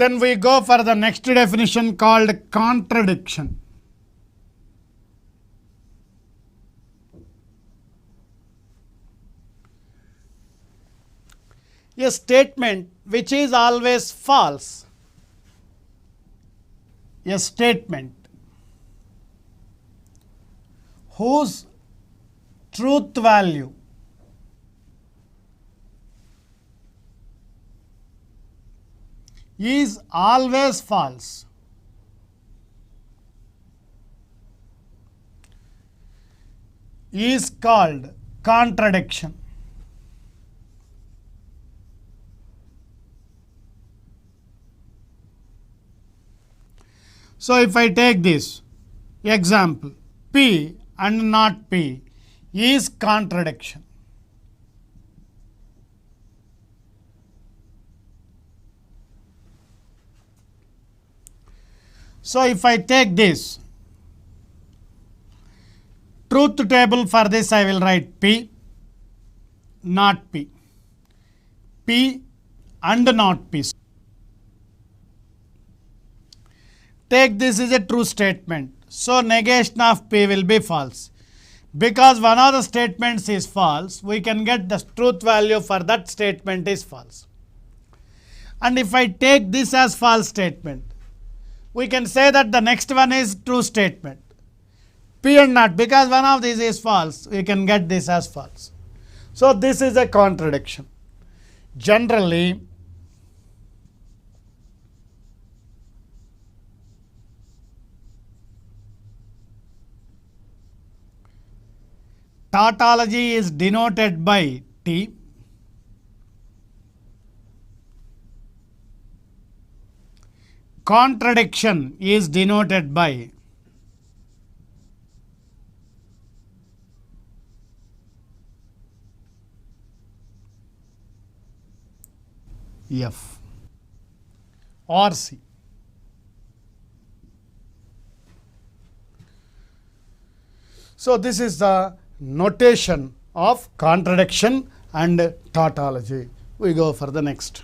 Then we go for the next definition called contradiction. A statement which is always false. A statement whose truth value is always false is called contradiction. So if I take this example, P and not P is contradiction. So if I take this truth table, for this I will write P, not P, P and not P. Take this is a true statement. So negation of P will be false. Because one of the statements is false, we can get the truth value for that statement is false. And if I take this as false statement, we can say that the next one is true statement. P and not, because one of these is false, we can get this as false. So this is a contradiction. Generally, tautology is denoted by T. Contradiction is denoted by F or C. So this is the notation of contradiction and tautology. We go for the next.